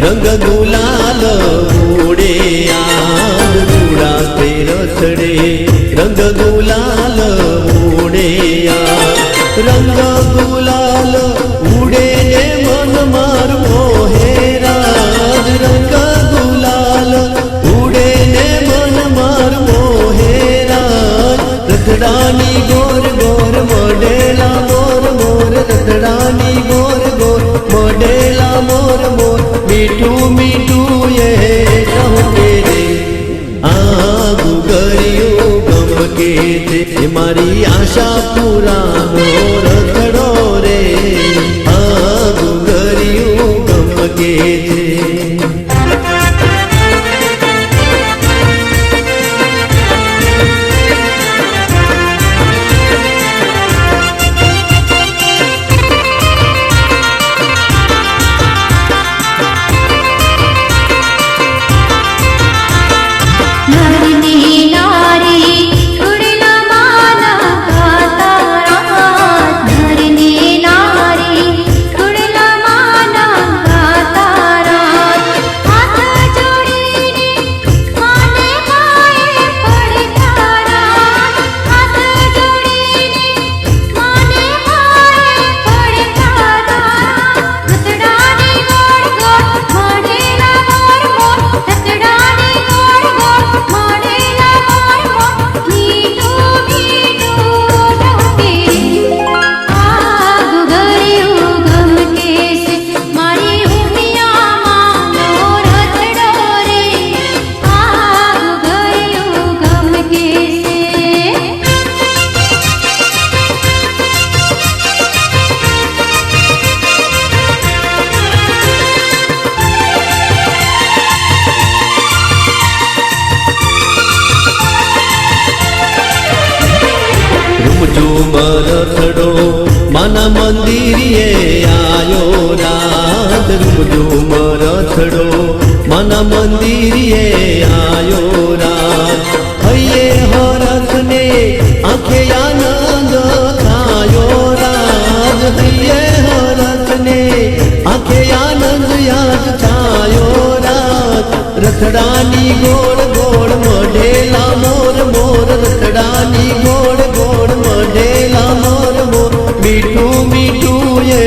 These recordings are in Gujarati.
રંગ ગુલાલ ઉડે આગ ગુડાતે રથડે રંગ ગુલાલ ઉડે આગ રંગ ગુલાલ ઉડે મન મારું મોહેરાજ રંગ ગુલાલ ઉડે મન મારું મોહેરાજ રથડાની ગોર ગોર મોડેલા મોર મોર રથડાની ગોર ગોર મોડેલા મોર મોર મીઠું મીઠું એ કહે રે આ ગુગરિયું ગમકે છે મારી આશા પૂરાનો રથડો રે આ ગુગરિયું ગમકે છે રથડો માના મંદિરે આયો રાત રૂમઝૂમ રથડો માના મંદિરે આયો રાત હૈયે હરખ ને આંખે આનંદ થાયો રાત હૈયે હરખ ને આંખે આનંદ યાદ થાયો રાત રથડાની ગોળ ગોળ મઢેલા મોર મોર રથડાની ગોળ ગોળ મઢેલા મોર મોર મીઠું મીઠું એ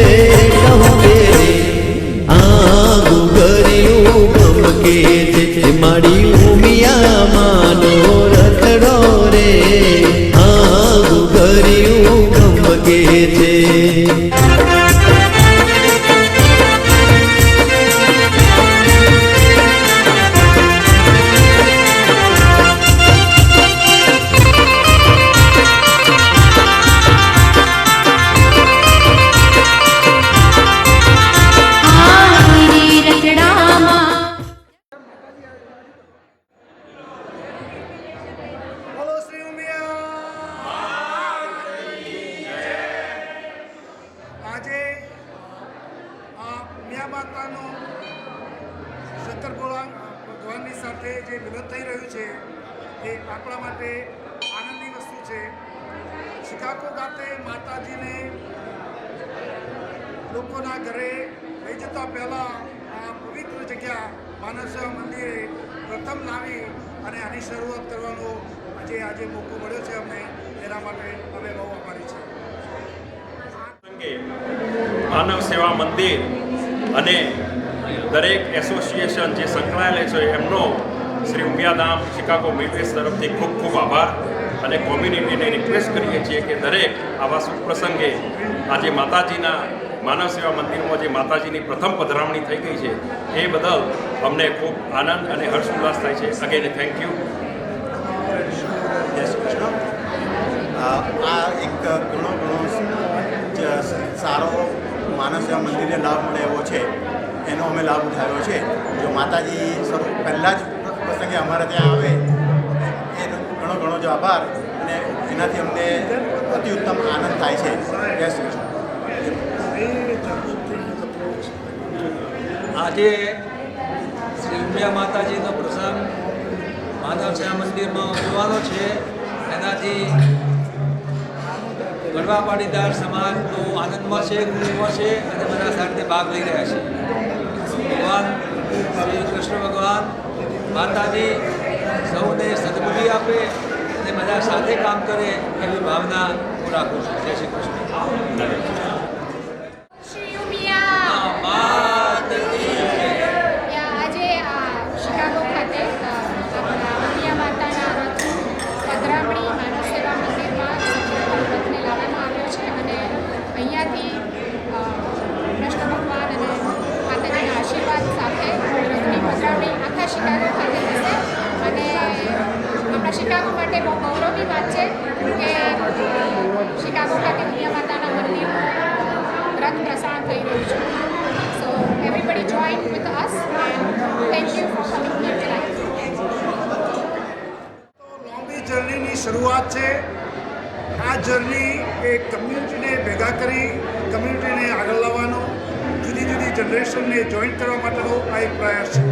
કહે રે આ ગુગરિયું ગમકે છે મારી ઉમિયા માનો રથડો રે આ ગુગરિયું ગમકે છે માતાનો શંકરભોળા ભગવાનની સાથે જે મિલન થઈ રહ્યું છે એ આપણા માટે આનંદની વસ્તુ છે. શિકાગો ખાતે માતાજીને લોકોના ઘરે લઈ જતા પહેલાં આ પવિત્ર જગ્યા માનવ સેવા મંદિરે પ્રથમ લાવી અને આની શરૂઆત કરવાનો આજે મોકો મળ્યો છે અમને, એના માટે અમે બહુ આભારી છીએ. માનવ સેવા મંદિર અને દરેક એસોસિએશન જે સંકળાયેલા છે એમનો શ્રી ઉમિયાધામ શિકાગો મિડવેસ્ટ તરફથી ખૂબ ખૂબ આભાર અને કોમ્યુનિટીને રિક્વેસ્ટ કરીએ છીએ કે દરેક આવા શુભ પ્રસંગે આજે માતાજીના માનવ સેવા મંદિરમાં જે માતાજીની પ્રથમ પધરામણી થઈ ગઈ છે એ બદલ અમને ખૂબ આનંદ અને હર્ષ ઉલ્લાસ થાય છે. Again thank you. જય શ્રી કૃષ્ણ. આ એક ઘણો સારો માનવ સેવા મંદિરને લાભ મળે એવો છે, એનો અમે લાભ ઉઠાવ્યો છે. જો માતાજી પહેલાં જ પ્રસંગે અમારે ત્યાં આવે એનો ઘણો જ આભાર અને એનાથી અમને અતિ ઉત્તમ આનંદ થાય છે. જય શ્રી કૃષ્ણ. આજે શ્રી ઉમિયા માતાજીનો પ્રસંગ માનવ સેવા મંદિરમાં ઉજવવાનો છે. એનાથી ગરબા પાટીદાર સમાજનો આનંદમાં છે, ખુશીમાં છે અને બધા સાથે ભાગ લઈ રહ્યા છે. ભગવાન શ્રી કૃષ્ણ ભગવાન માતાજી સૌને સદબુદ્ધિ આપે અને બધા સાથે કામ કરે એવી ભાવના હું રાખું છું. જય શ્રી કૃષ્ણ. શ્રી ઉમિયા માત કી જય. આજે શિકાગો ખાતે આપણા ઉમિયા માતાના રથનું પધરામણી માનવ સેવા મંદિરમાં રથને લાવવામાં આવ્યો છે અને અહીંયાથી કૃષ્ણ ભગવાન અને માતાજીના આશીર્વાદ સાથે રથની પધરામણી આખા શિકાગો ખાતે થશે અને આપણા શિકાગો માટે બહુ ગૌરવની વાત છે કે શિકાગો ખાતે ઉમિયા માતાના મંદિરનું રથ પ્રસારણ થઈ રહ્યું છે. So everybody join with us and thank you for coming here tonight. લાંબી જર્નીની શરૂઆત છે. આ જર્ની એ કમ્યુનિટીને ભેગા કરી કમ્યુનિટીને આગળ લાવવાનો, જુદી જુદી જનરેશનને જોઈન કરવા માટેનો આ એક પ્રયાસ છે.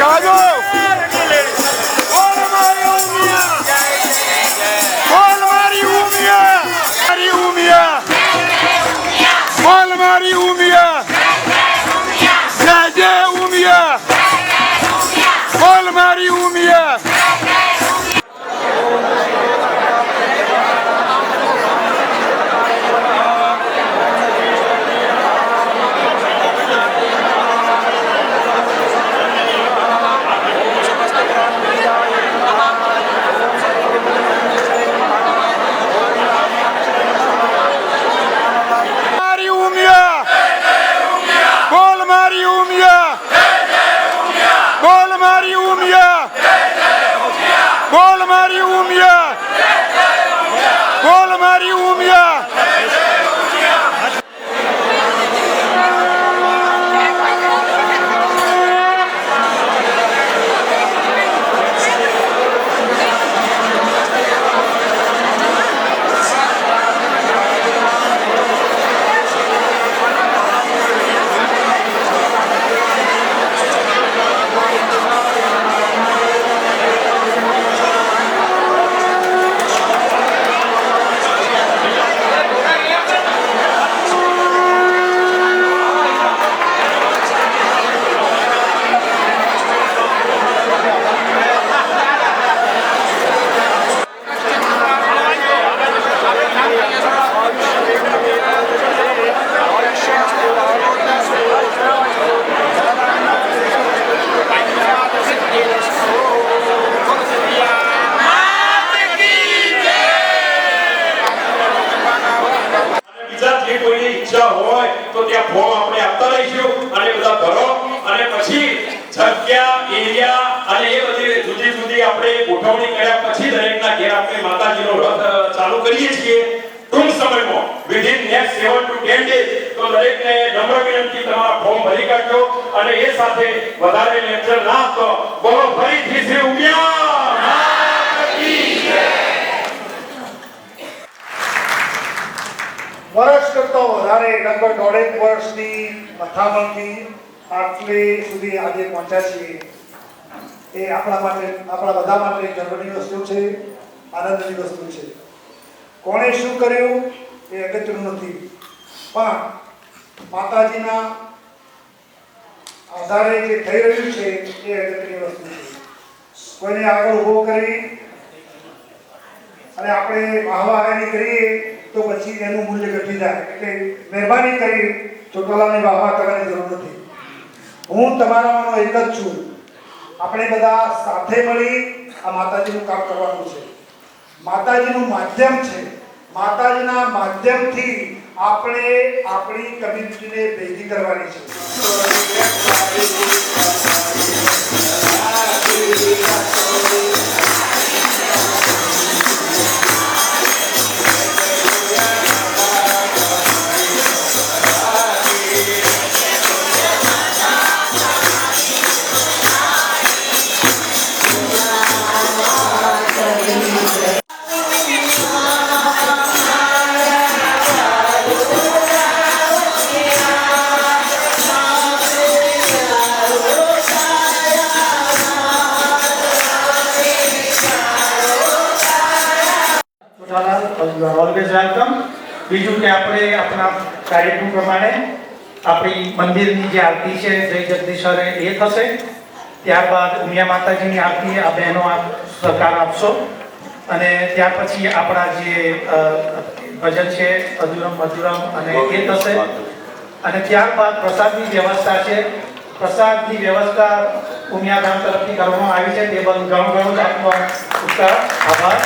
જવા દો. બોલ મારી ઉમિયા, બોલ મારી ઉમિયા, મારી ઉમિયા, બોલ મારી ઉમિયા, જય જય ઉમિયા, બોલ મારી ઉમિયા. ઈચ્છા હોય તો ત્યાં ફોર્મ આપણે આપતા રહીશું અને બધા ભરો અને પછી જગ્યા એરિયા અને એ બધી જુદી જુદી આપણે ગોઠવણી કર્યા પછી દરેકના ઘેર આપણે માતાજીનો રથ ચાલુ કરીએ છીએ ટૂંક સમયમાં વિધિન નેક્સ્ટ 7 to 10 days. તો દરેકને નમ્ર વિનંતી તમારા ફોર્મ ભરી કાઢજો અને એ સાથે વધારે લેક્ચર ના તો બોલો ફરીથી શ્રી ઉમિયા માતા કી જય. વર્ષ કરતા વધારે લગભગ 1.5 વર્ષની મથામણથી આટલી સુધી આજે પહોંચ્યા છીએ એ આપણા માટે, આપણા બધા માટે ગર્વની વસ્તુ છે, આનંદની વસ્તુ છે. કોણે શું કર્યું એ અગત્યનું નથી, પણ માતાજીના આધારે જે થઈ રહ્યું છે એ અગત્યની વસ્તુ છે. કોઈને આગળ ઊભો કરી અને આપણે વાહવાહી કરીએ તો પછી એનું મૂલ્ય ઘટી જાય. એટલે મહેરબાની કરી ચોટલાની વાહવા કરવાની જરૂર નથી. હું તમારામાંનો એક જ છું. આપણે બધા સાથે મળી આ માતાજીનું કામ કરવાનું છે. માતાજીનું માધ્યમ છે. માતાજીના માધ્યમથી આપણે આપણી કમ્યુનિટીને ભેગી કરવાની છે. Always welcome. બીજું કે આપણે આપણા કાર્યક્રમ પ્રમાણે આપણી મંદિરની જે આરતી છે જય જગદીશ્વરે એ થશે. ત્યારબાદ ઉમિયા માતાજીની આરતી આ બહેનો આપ સહકાર આપશો અને ત્યાર પછી આપણા જે ભજન છે અધુરમ મધુરમ અને એ થશે અને ત્યારબાદ પ્રસાદની વ્યવસ્થા છે. પ્રસાદની વ્યવસ્થા ઉમિયા ધામ તરફથી કરવામાં આવી છે. તે બદલ ઘણો ઘણો આપનો આભાર.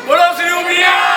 બોલો શ્રી ઉમિયા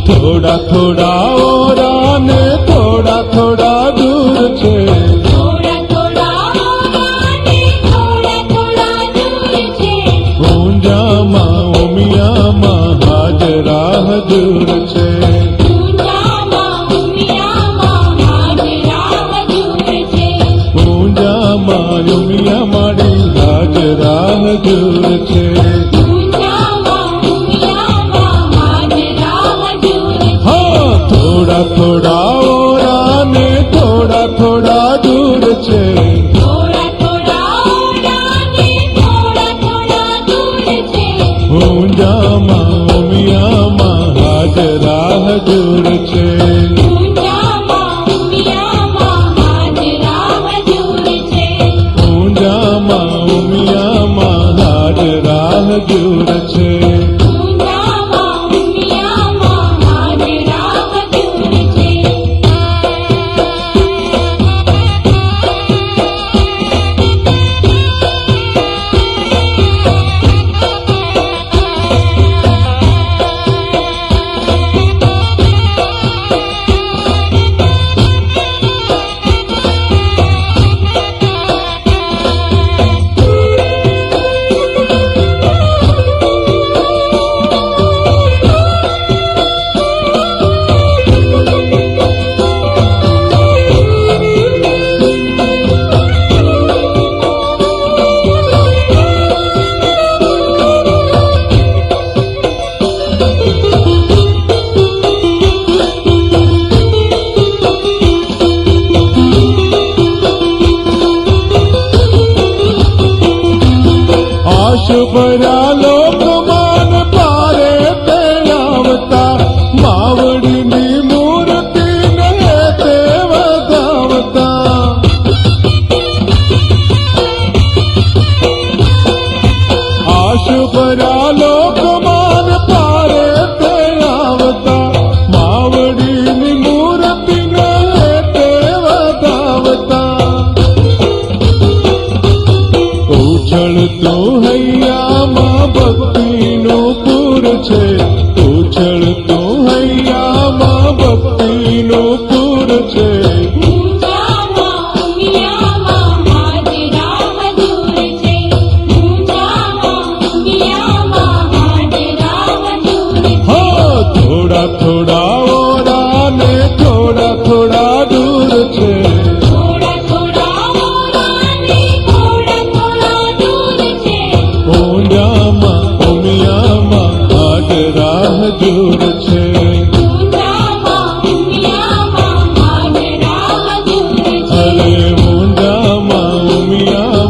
થોડા થોડા ઓરા ને થોડા થોડા દૂર છે ઊંઝામાં ઉમિયામાં હાજરા હજુર છે ઊંઝામાં ઉમિયા માડી હાજરા હજુર છે થોડા થોડા ઓરા ને થોડા થોડા દૂર છે ઊંઝામાં ઉમિયામાં હાજરા હજુર છે ઊંઝામાં ઉમિયામાં હાજરા હજુર છે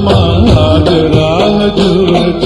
માં આજ રાહ જુએ છે.